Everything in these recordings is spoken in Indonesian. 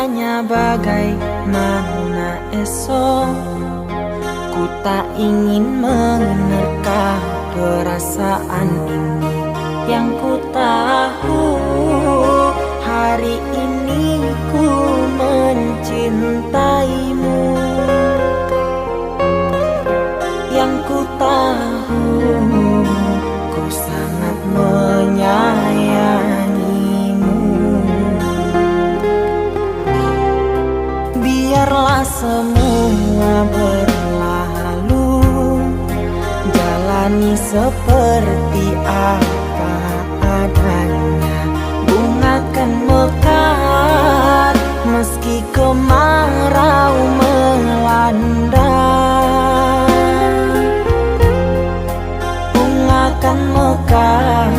bertanya bagaimana esok. Ku tak ingin menerka perasaan ini. Yang ku tahu hari ini ku mencintaimu. Yang ku tahu ku sangat menyayangimu. Biarlah semua berlalu, jalani seperti apa adanya. Bunga kan mekar meski kemarau melanda. Bunga kan mekar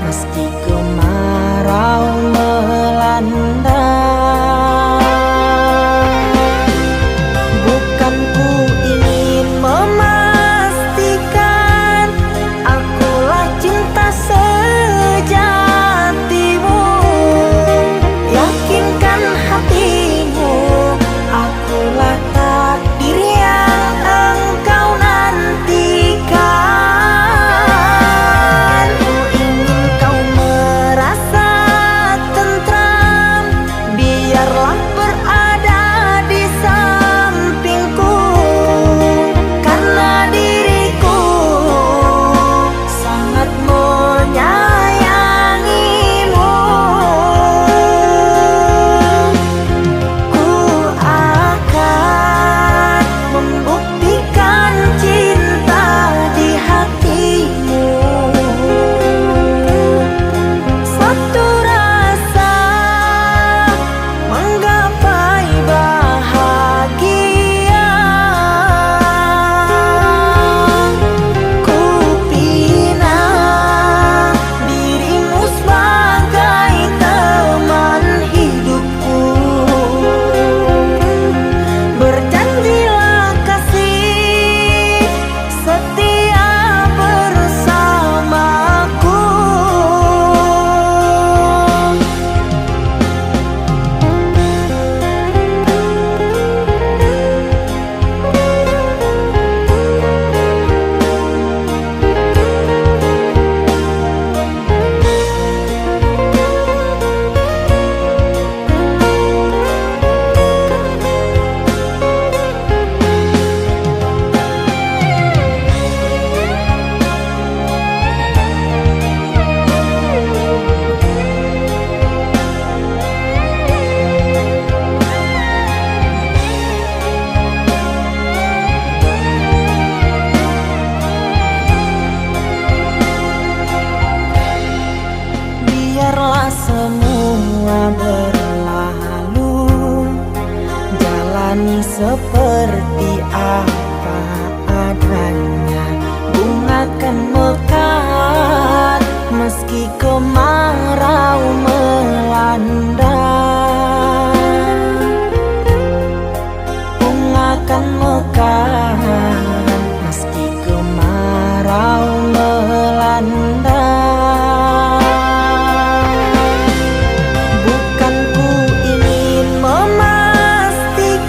meski kemarau melanda. Bukan ku ingin memastikan akulah cinta sejatimu. Yakinkan hatimu, akulah takdir yang engkau nantikan. Ku ingin kau merasa tentram, biarlah berada di sampingku. Karena diriku sangat menyayangimu. Ku akan membuktikan cinta di hatimu. Satu rasa menggapai bahagia. Ku pinang dirimu sebagai teman hidupku. Berjanjilah kasih setia bersamaku. Biarlah semua berlalu, jalani seperti apa adanya. Bunga kan mekar meski kemarau melanda. Bunga kan mekar meski kemarau melanda. Bukan ku ingin memastikan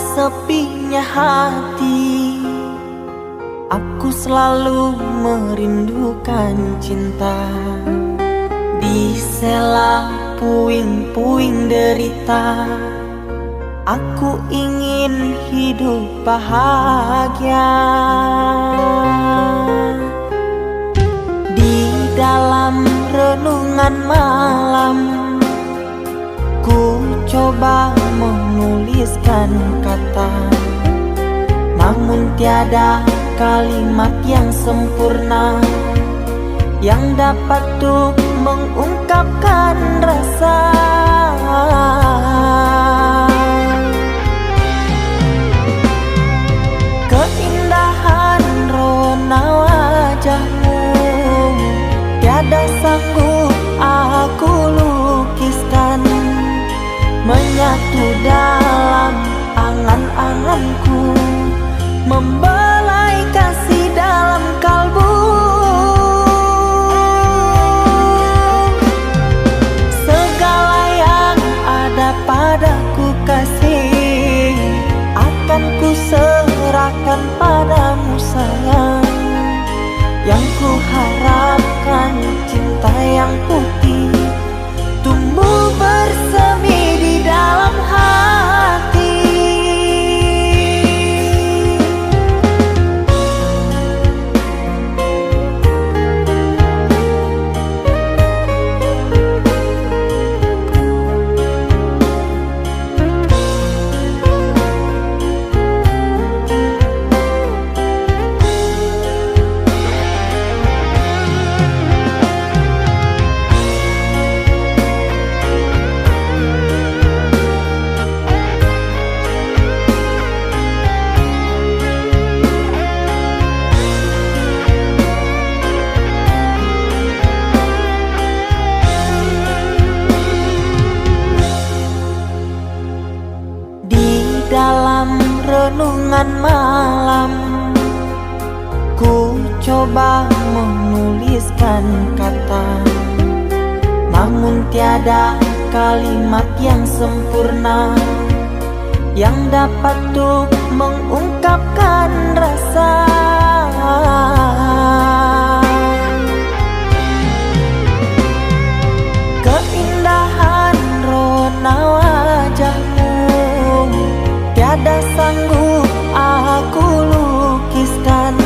sepinya hati, aku selalu merindukan cinta. Di sela puing-puing derita, aku ingin hidup bahagia. Di dalam renungan malam, ku coba menuliskan kata, namun tiada kalimat yang sempurna yang dapat untuk mengungkapkan rasa. Keindahan rona wajahmu tiada sanggup aku lukiskan, menyatu dalam angan-anganku, membelai kasih dalam kalbu. Segala yang ada padaku kasih, akan ku serahkan padamu sayang. Yang ku harapkan cinta yang putih tumbuh bersemi di dalam hati. Dalam renungan malam, ku coba menuliskan kata, namun tiada kalimat yang sempurna yang dapat untuk mengungkapkan rasa. Keindahan rona wajahmu tiada sanggup aku lukiskan,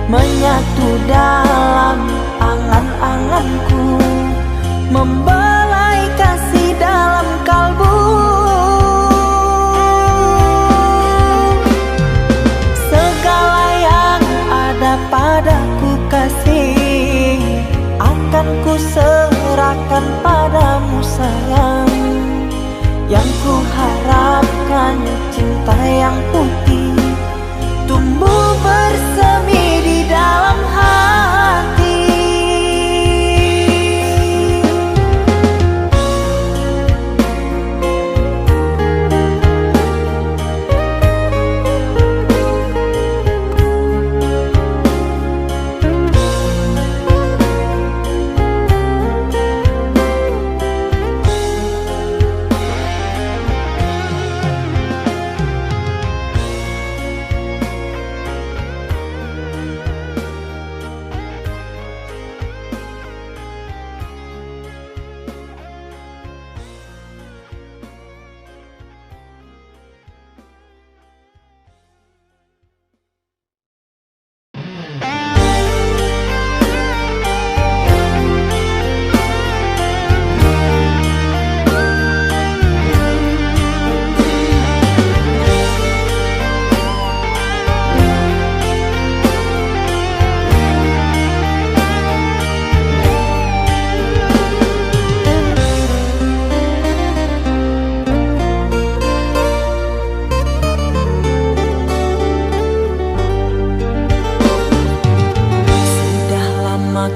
menyatu dalam angan-anganku, membelai kasih dalam kalbu. Segala yang ada padaku kasih, akan ku serahkan padamu sayang. Yang ku harapkan cinta yang putih tumbuh bersemi di dalam hati.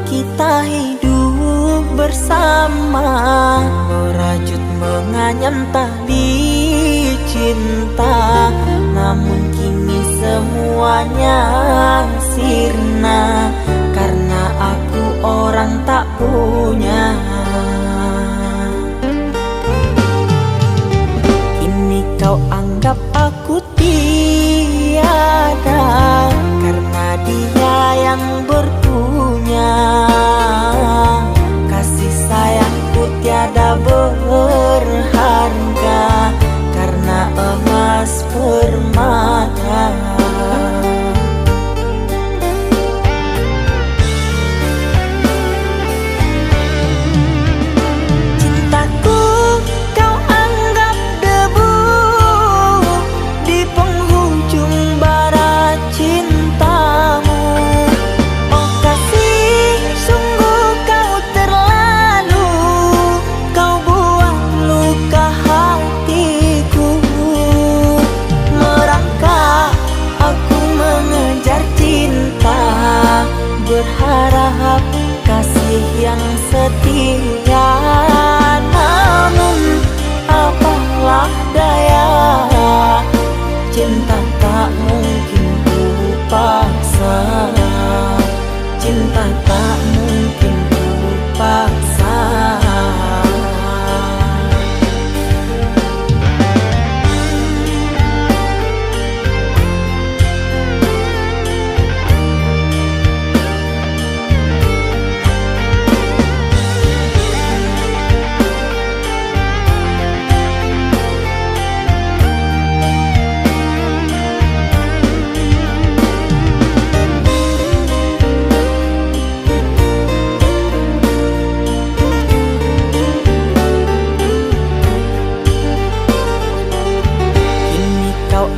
Kita hidup bersama, merajut menganyam tali cinta, namun kini semuanya sirna karena aku orang tak punya. Kini kau anggap aku yang setia. Namun apalah daya, cinta tak mungkin ku paksa. Cinta tak mungkin ku paksa.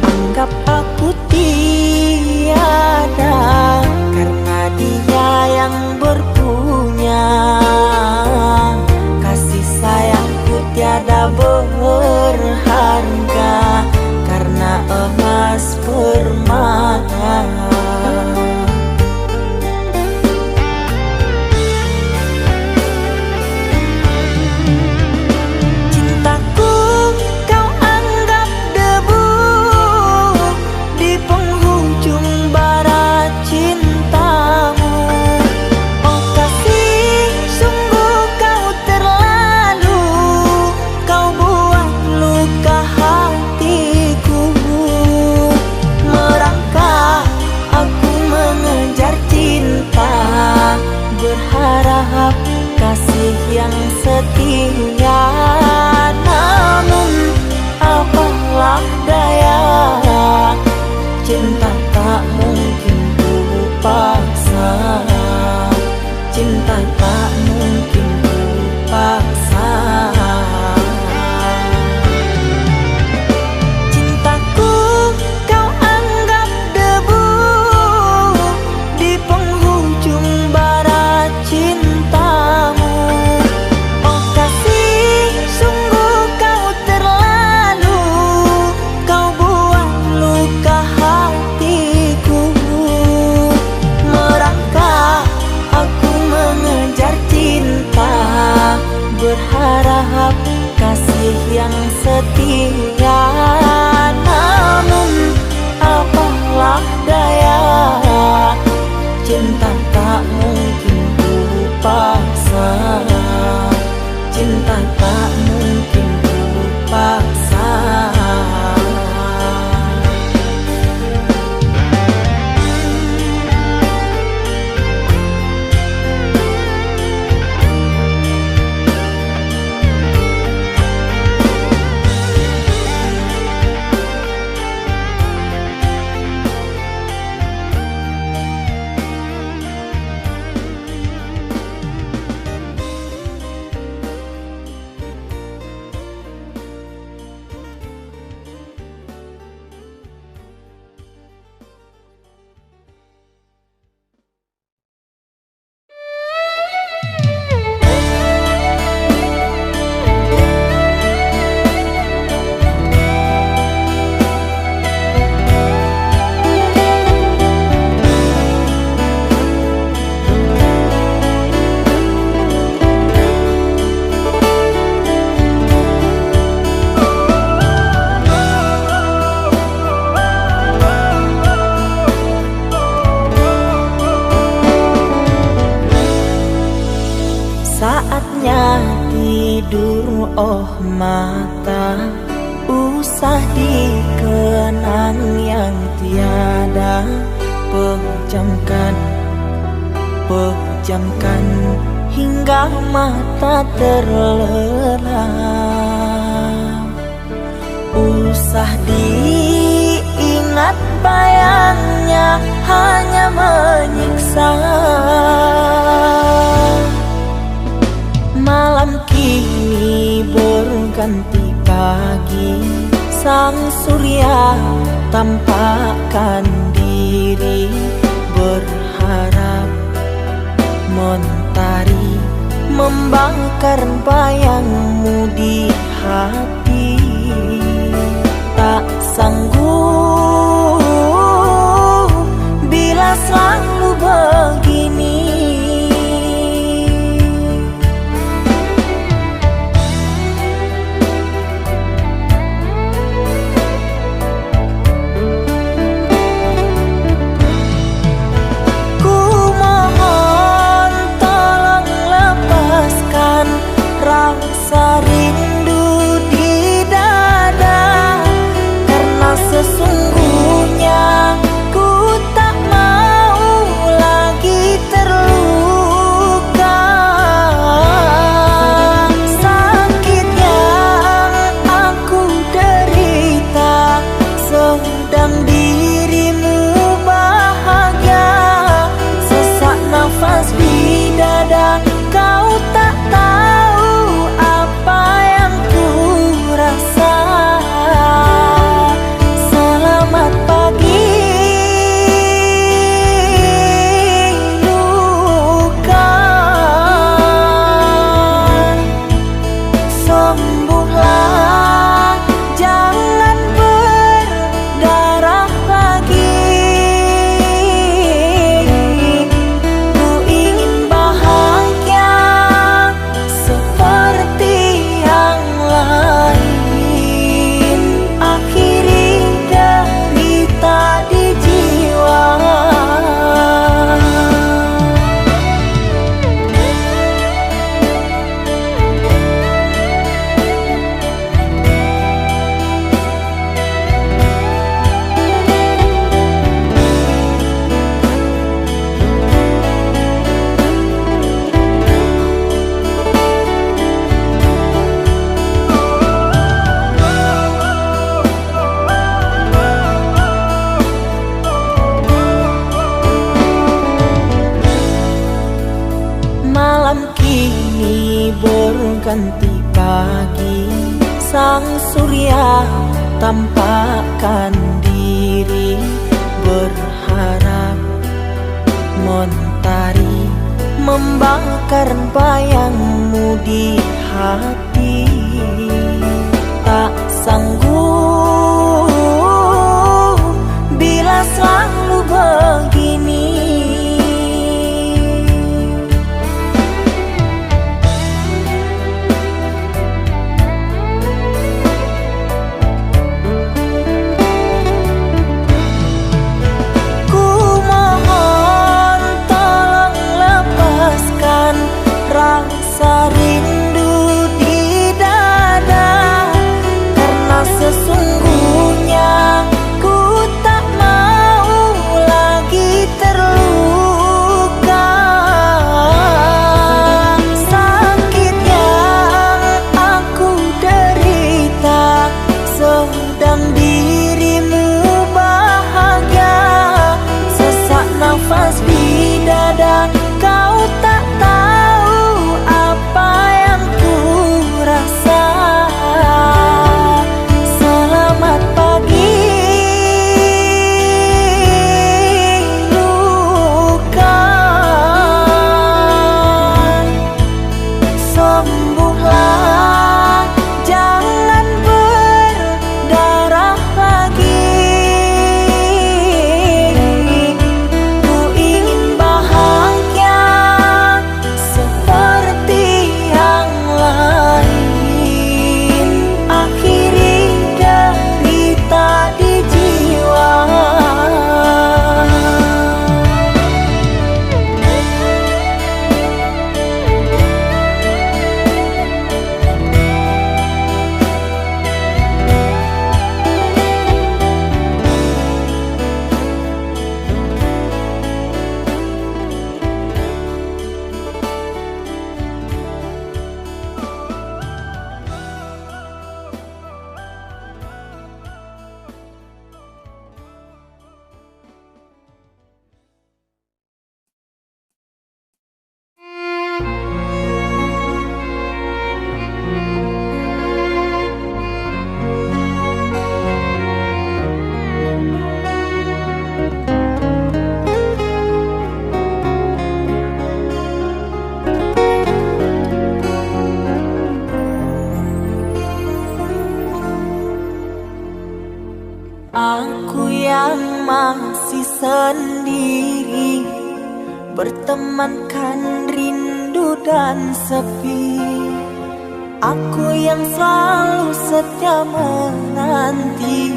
Anggap aku tiada karena dia yang berpunya. Kasih sayangku tiada berharga karena emas permata. Berharap kasih yang setia. Namun apalah daya, cinta tak mungkin ku paksa. Cinta tak mungkin ku paksa. Cintaku kau anggap debu di penghujung barat cintamu. Oh kasih, sungguh kau terlalu, kau buat luka hatiku. Merangkak aku mengejar cinta, berharap kasih yang setia. Namun apalah daya, cinta tak mungkin ku paksa. Cinta tak mungkin ku paksa. Saatnya tidur, oh mata, usah dikenang yang tiada. Pejamkan hingga mata terlelap. Usah diingat bayangnya hanya menyiksa. Malam kini berganti pagi, sang surya tampakkan diri, berharap mentari membakar bayangmu di hati. Tak sanggup bila selalu begini. rasa rindu di dada, karena sesungguhnya ku tak mau lagi terluka. Sakit yang aku derita, sedang dirimu bahagia. Sesak nafas di dada, kau tak tahu apa yang ku rasa. Selamat pagi luka, sembuhlah, jangan berdarah lagi. Ku ingin bahagia seperti yang lain, akhiri derita di jiwa. Malam kini berganti pagi, sang surya tampakkan diri, berharap mentari membakar bayangmu di hati. Tak sanggup bila selalu begini. Ku mohon tolong lepaskan rasa rindu di dada, karena sesungguhnya ku tak mau lagi terluka. Sakit yang aku derita, sedang dirimu bahagia. Sesak nafas di dada, kau tak tahu apa yang ku rasa. Selamat pagi luka, sembuhlah, jangan berdarah lagi. Ku ingin bahagia seperti yang lain, akhiri derita di jiwa. Aku yang masih sendiri, bertemankan rindu dan sepi. Aku yang selalu setia menanti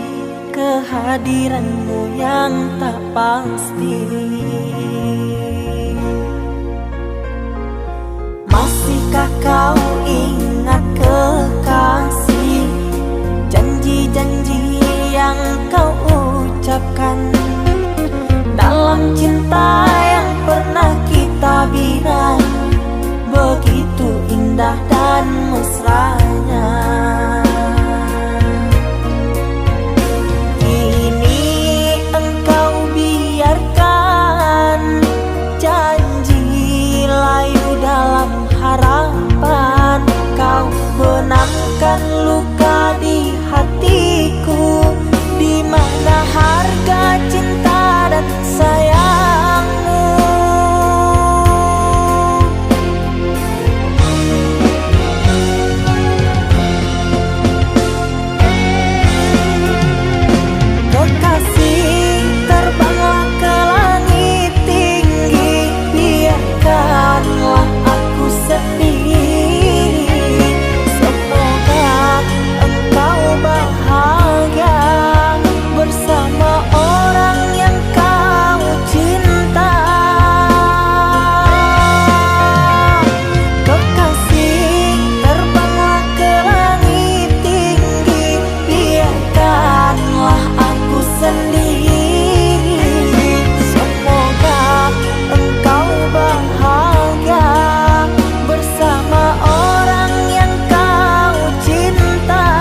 kehadiranmu yang tak pasti. Masihkah kau ingat harapan, kau benamkan luka di hatiku. Di mana harga cinta dan sayangmu? Kekasih, terbanglah ke langit tinggi, biarkanlah aku sendiri. Semoga engkau bahagia bersama orang yang kau cinta. Kekasih, terbanglah ke langit tinggi, biarkanlah aku sendiri. Semoga engkau bahagia bersama orang yang kau cinta.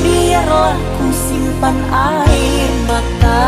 Biarlah ku simpan air mata.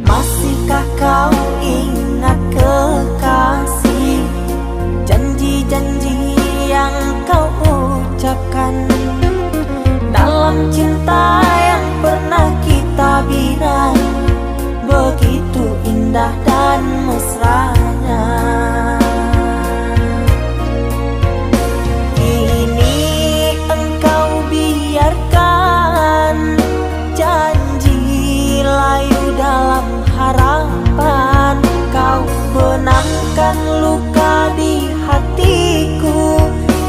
Masihkah kau ingat kekasih, janji-janji yang kau ucapkan dalam cinta yang pernah kita bina? Begitu indah dan mesranya. Kini engkau biarkan janji layu dalam harapan, kau benamkan luka di hatiku.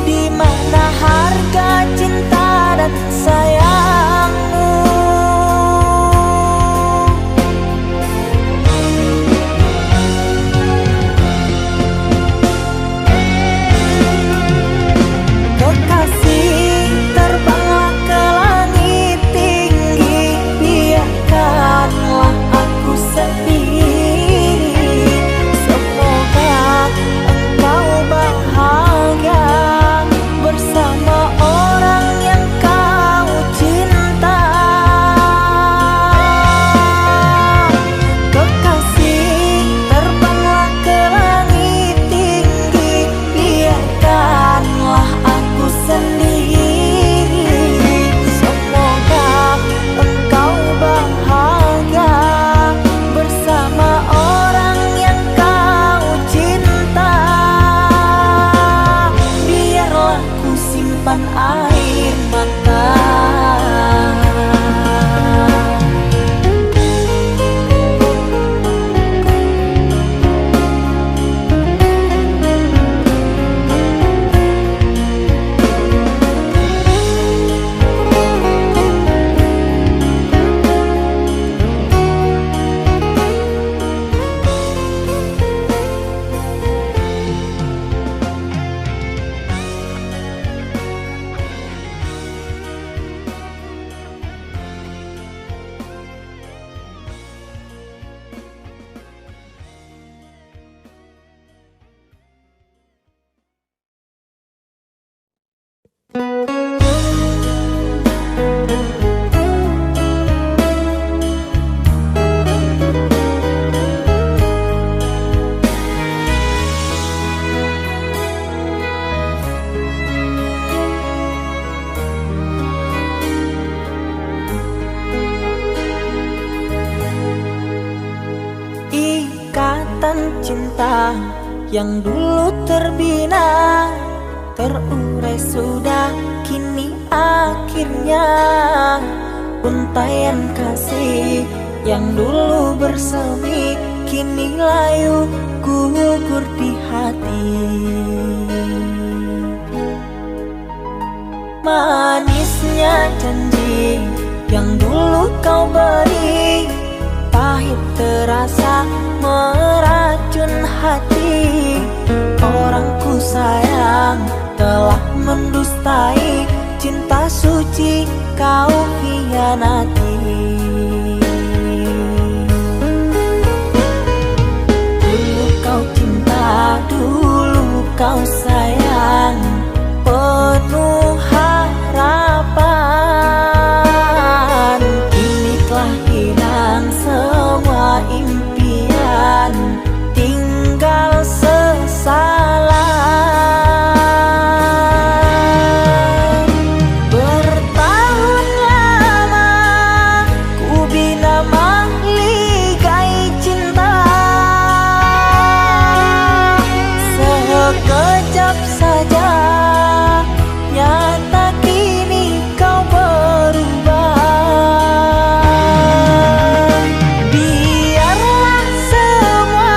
Di mana harga cinta dan sayangmu? Kekasih, terbanglah ke langit tinggi, biarkanlah aku sendiri. Semoga engkau bahagia bersama orang yang kau cinta. Kekasih, terbanglah ke langit tinggi, biarkanlah aku sendiri. Semoga engkau bahagia bersama orang yang kau cinta. Biarlah ku simpan air mata. cinta yang dulu terbina, terurai sudah kini akhirnya. Untaian kasih yang dulu bersemi kini layu gugur di hati. Manisnya janji yang dulu kau beri, pahit terasa meracun hati. Orang ku sayang telah mendustai cinta suci kau hianati. Dulu kau cinta, dulu kau sayang, penuh harapan. Kini telah hilang semua impian, tinggal sesalan. Bertahun lama ku bina mahligai cinta, sekejap saja nyata kini kau berubah. Biarlah semua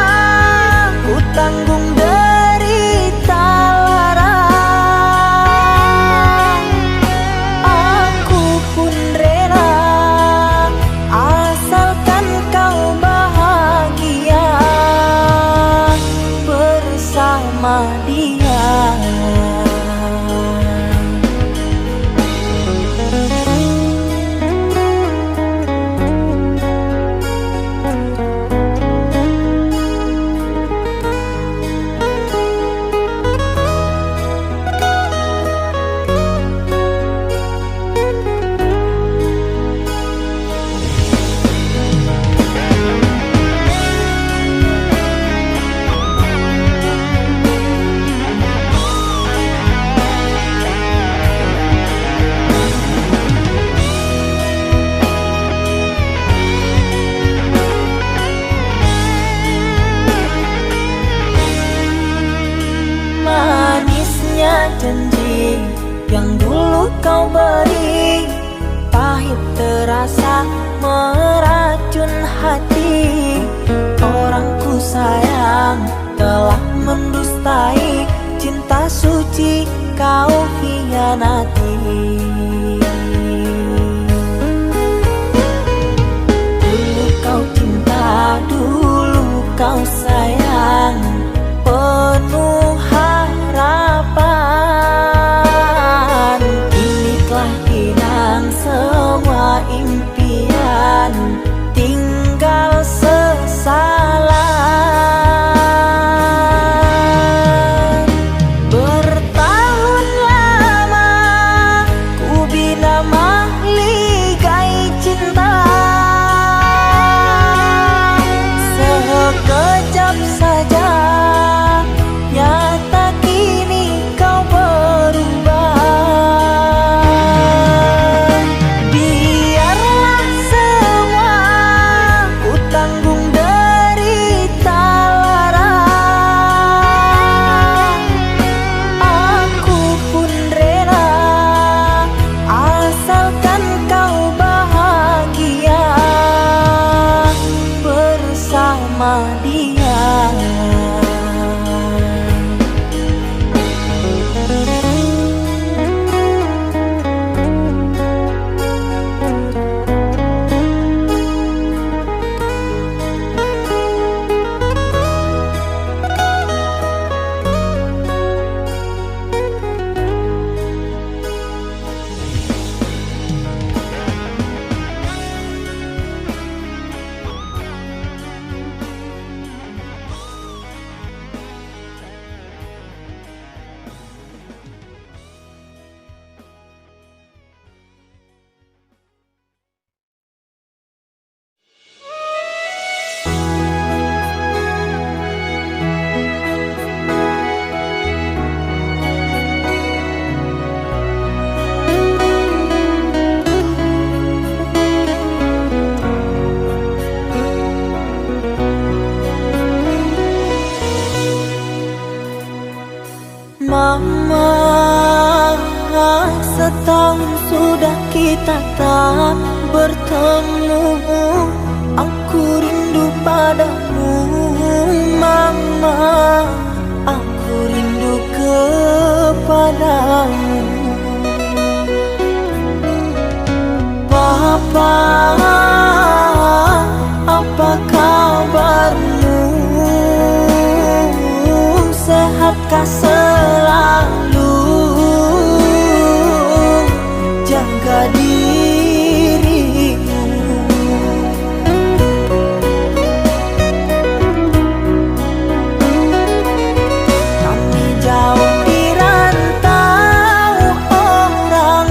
ku tanggung derita lara, aku pun rela asalkan kau bahagia bersama dia. Manisnya janji yang dulu kau beri, pahit terasa meracun hati. Orang ku sayang telah mendustai cinta suci kau hianati. Dulu kau cinta, dulu kau sayang, penuh harapan. Kini telah hilang semua impian, tinggal sesalan. Bertahun lama ku bina mahligai cinta, sekejap saja nyata kini kau berubah. Biarlah semua ku tanggung derita lara, aku pun rela asalkan kau bahagia bersama dia. Mama, setahun sudah kita tak bertemu. sehatkah selalu jaga dirimu. Kami jauh di rantau orang,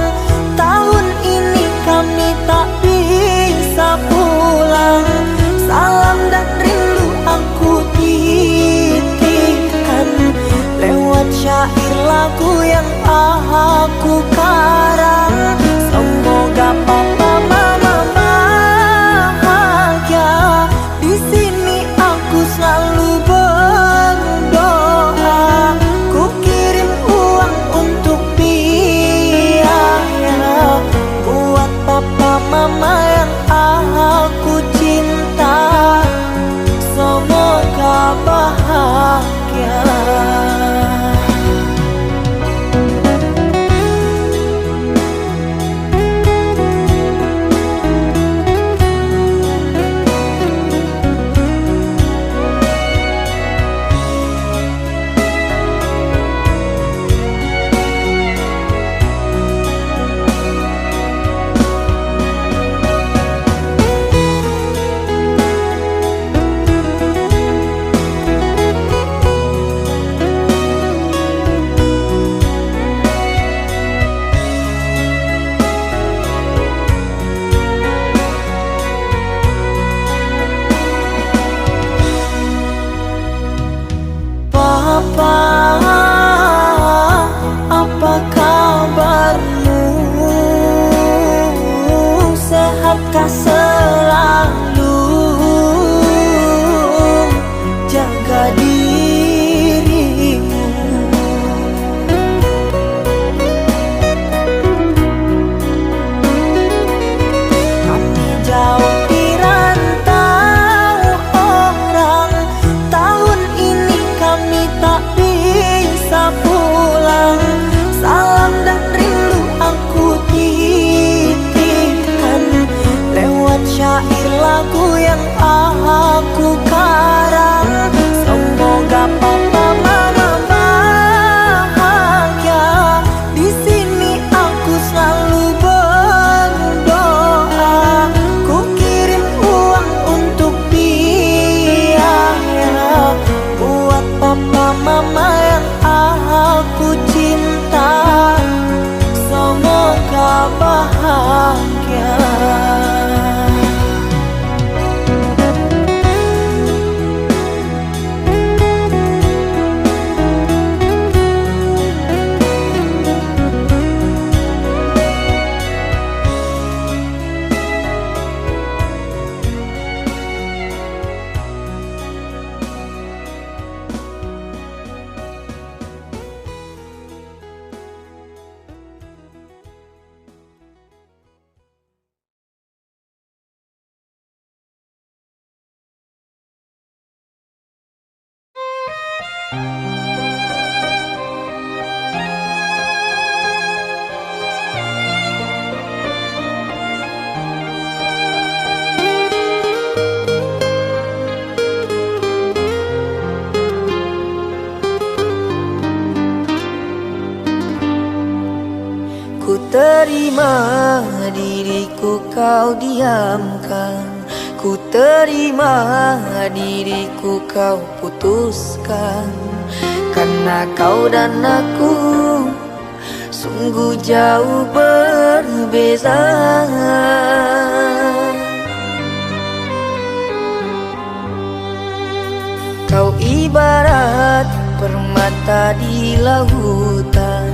tahun ini kami tak bisa pulang. Salam dan rindu aku titipkan lewat syair lagu yang aku karang. Semoga papa mama bahagia. Di sini aku selalu berdoa. Ku kirim uang untuk biaya buat papa mama yang aku cinta. Semoga bahagia. Papa, apa kabarmu? Sehatkah selalu jaga dirimu. Kami jauh di rantau orang, tahun ini kami tak bisa pulang. Salam dan rindu aku titipkan lewat syair lagu yang aku karang. Semoga papa mama bahagia. Di sini aku selalu berdoa. Ku kirim uang untuk biaya buat papa mama yang aku cinta. Semoga bahagia. Ku terima diriku kau diamkan, ku terima diriku kau putuskan. Karena kau dan aku sungguh jauh berbeza. Kau ibarat permata di lautan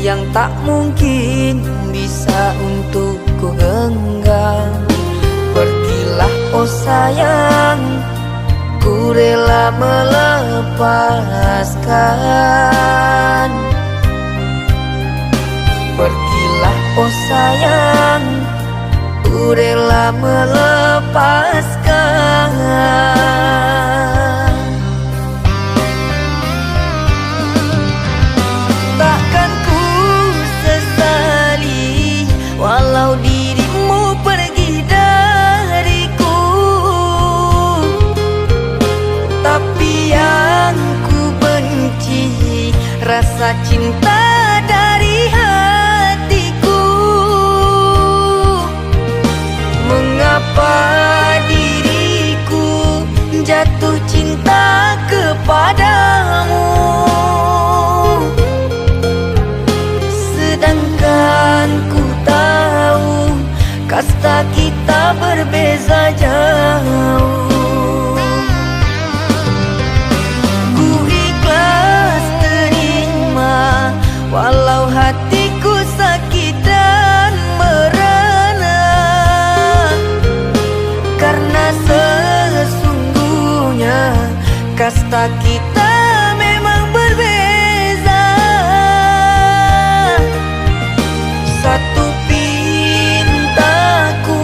yang tak mungkin bisa untuk ku genggam. Pergilah oh sayang, ku rela melepaskan. Pergilah oh sayang, ku rela melepaskan. Takkan ku sesali walau dirimu pergi dariku. Tapi yang ku benci rasa cinta dari hatiku. Mengapa diriku jatuh cinta kepadamu, sedangkan ku tahu kasta kita berbeza jauh. Ku ikhlas terima walau hatiku sakit dan merana, karena sesungguhnya kasta kita memang berbeza. Satu pintaku,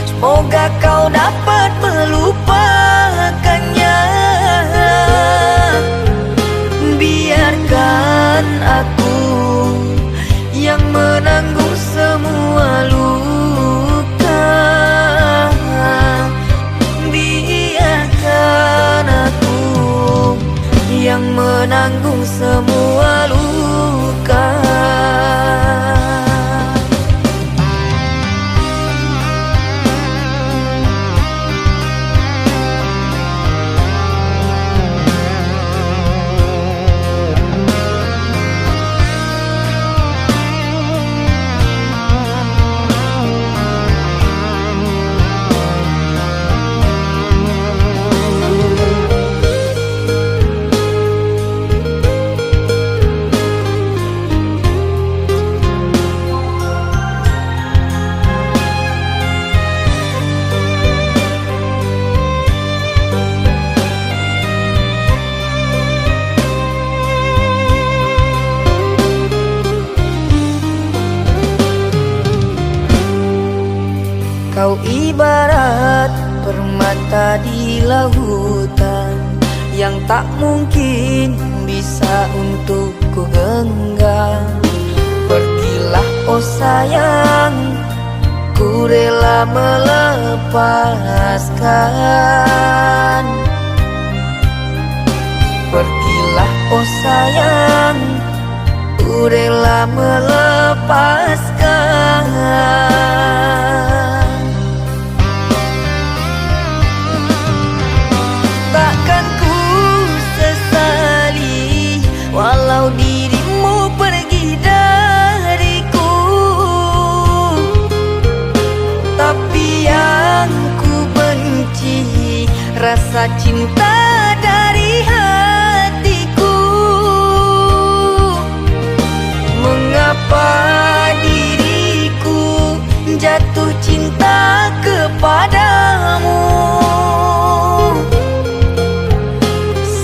semoga kau dapat melupakannya. Biarkan aku yang menanggung semua luka. Biarkan aku yang menanggung semua luka. Kau ibarat permata di lautan yang tak mungkin bisa untuk ku genggam. Pergilah oh sayang, ku rela melepaskan. Pergilah oh sayang, ku rela melepaskan. Takkan ku sesali walau dirimu pergi dariku, tapi yang ku benci rasa cinta dari hatiku. Mengapa diriku jatuh cinta kepadamu,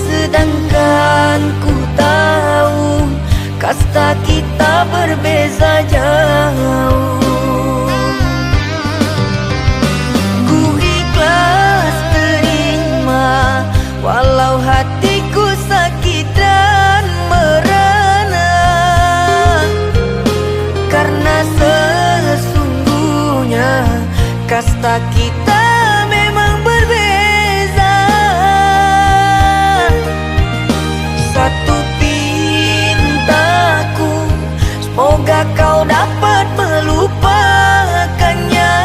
sedangkan ku tahu kasta kita berbeza jauh. Ku ikhlas terima walau hatiku sakit dan merana, karena sesungguhnya kasta kita memang berbeza. Satu pintaku, semoga kau dapat melupakannya.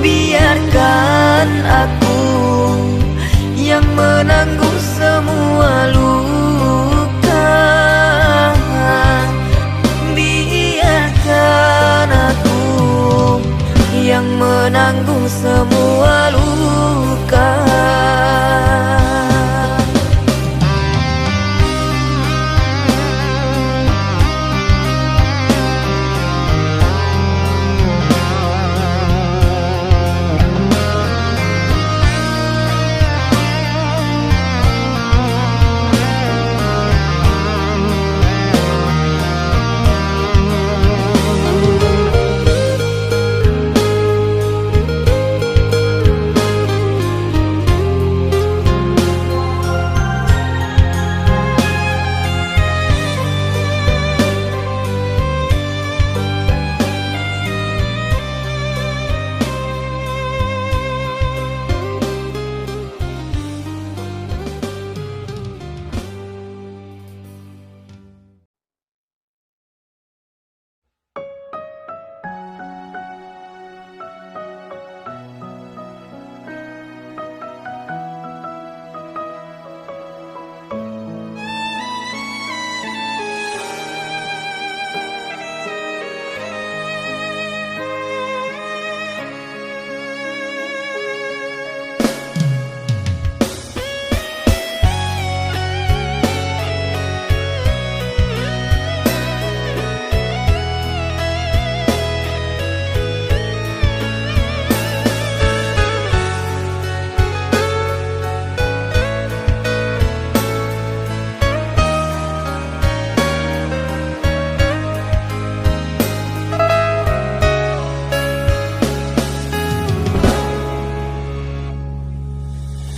Biarkan aku yang menanggung semua luka. Biarkan aku yang menanggung semua luka.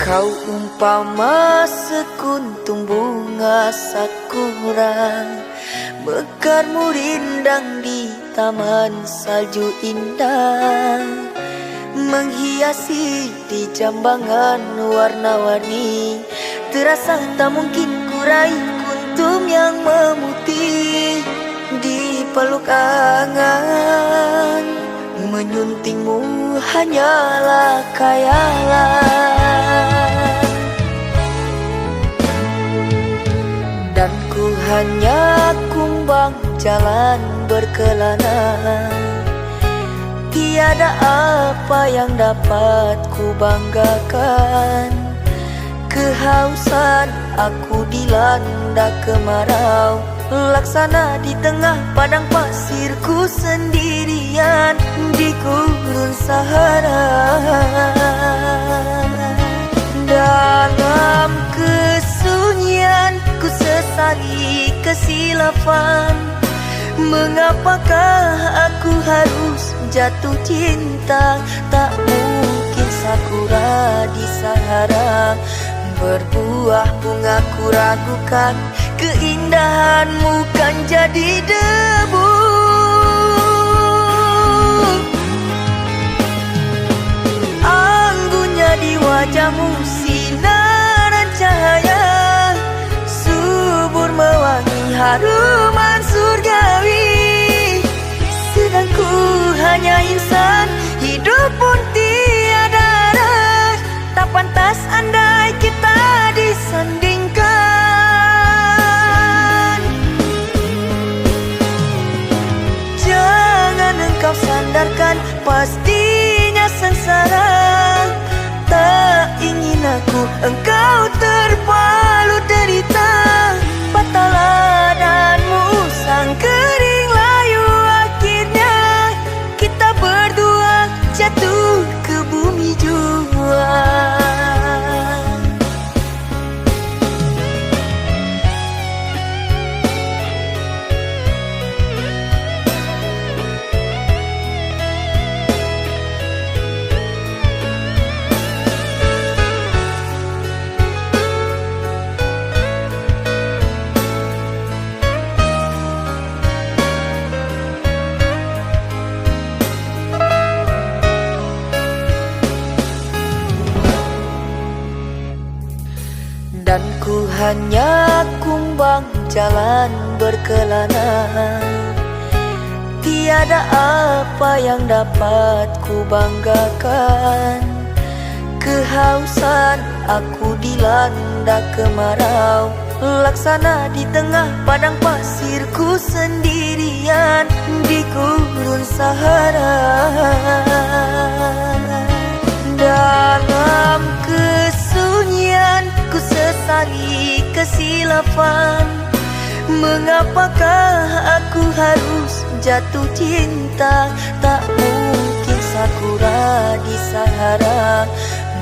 Kau umpama sekuntum bunga sakura, mekarmu rindang di taman salju indah, menghiasi di jambangan warna-warni. Terasa tak mungkin kurai kuntum yang memutih di peluk angan. Menyuntingmu hanyalah khayalan, dan ku hanya kumbang jalan berkelana. Tiada apa yang dapat ku banggakan. Kehausan aku dilanda kemarau, laksana di tengah padang pasirku sendirian di gurun Sahara. Dalam kesunyian ku sesali kesilafan. Mengapakah aku harus jatuh cinta? Tak mungkin sakura di Sahara berbuah bunga, ku ragukan keindahanmu kan jadi debu. Anggunnya di wajahmu sinaran cahaya, subur mewangi haruman surgawi. Sedang ku hanya insan, hidup pun tiada arah. Tak pantas andai kita disandingkan. Jangan engkau sandarkan, pastinya sengsara. Tak ingin aku engkau terpalu derita. Patahlah danmu sang kering layu, akhirnya kita berdua jatuh ke bumi jua. Dan ku hanya kumbang jalan berkelana. Tiada apa yang dapat ku banggakan. Kehausan aku dilanda kemarau, laksana di tengah padang pasirku sendirian di gurun Sahara. Dalam kesunyian ku sesali kesilafan. Mengapakah aku harus jatuh cinta? Tak mungkin sakura di Sahara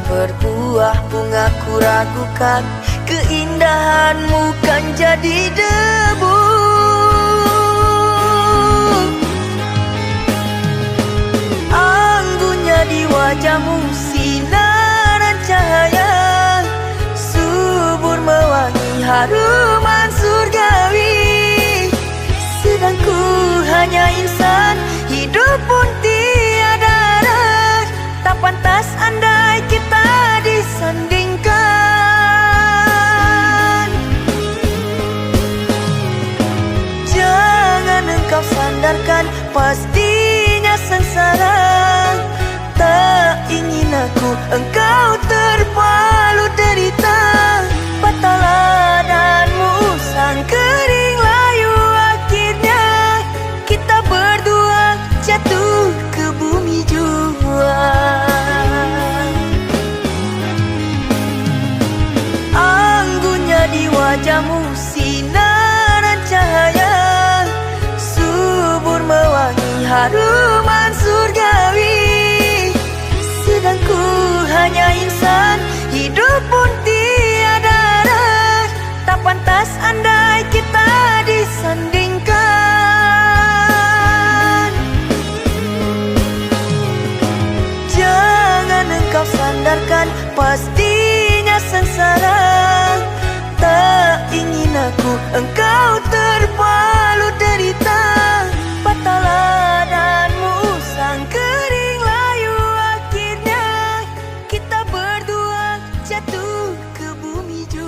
berbuah bunga, ku ragukan keindahanmu kan jadi debu. Anggunnya di wajahmu sinaran cahaya, subur mewangi haruman surgawi. Sedang ku hanya insan, hidup pun tiada arah. Tak pantas andai kita disandingkan. Jangan engkau sandarkan, pastinya sengsara. Tak ingin aku engkau terpalu derita. Patahlah danmu sang kering layu, akhirnya kita berdua jatuh ke bumi jua. Anggunnya di wajahmu sinaran cahaya, subur mewangi haruman surgawi. Sedang ku hanya insan, hidup pun tiada arah. Tak pantas andai kita disandingkan. Jangan engkau sandarkan, pasti sengsara. Tak ingin aku engkau terpalu derita. Patahlah dan musang kering layu, akhirnya kita berdua jatuh ke bumi jua.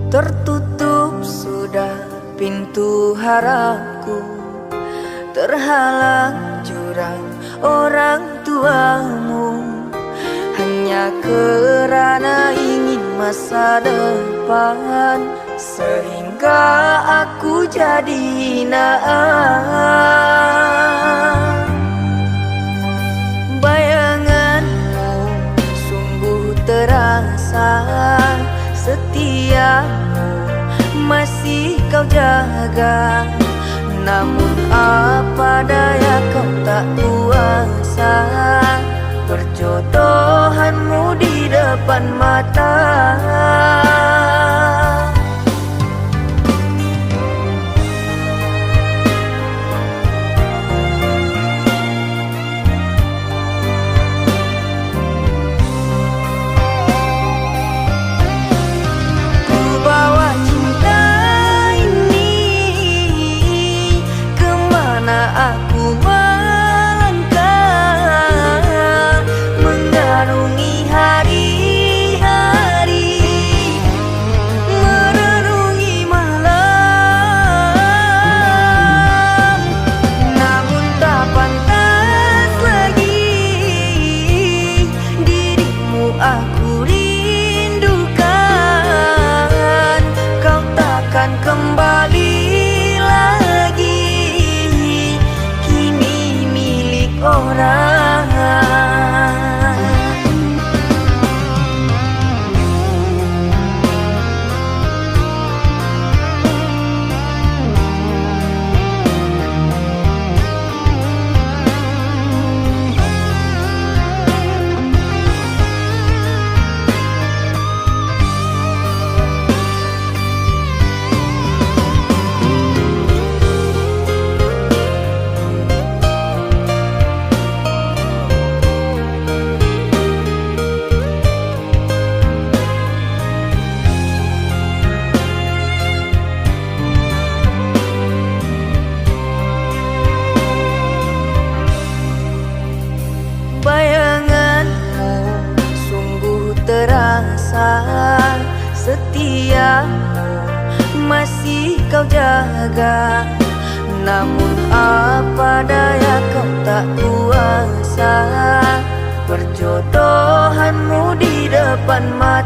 Tertutup sudah pintu harapku, terhalang jurang orang tuamu. Hanya kerana ingin masa depan, sehingga aku jadi hinaan. Bayanganmu sungguh terasa, setiamu masih kau jaga. Namun apa daya kau tak kuasa, perjodohanmu di depan mata. Aku melangkah mengarungi hari-hari, merenungi malam. Namun tak pantas lagi dirimu aku rindukan. Kau takkan kembali orang. Bayanganmu sungguh terasa, setiamu masih kau jaga. Namun apa daya kau tak kuasa, perjodohanmu di depan mata.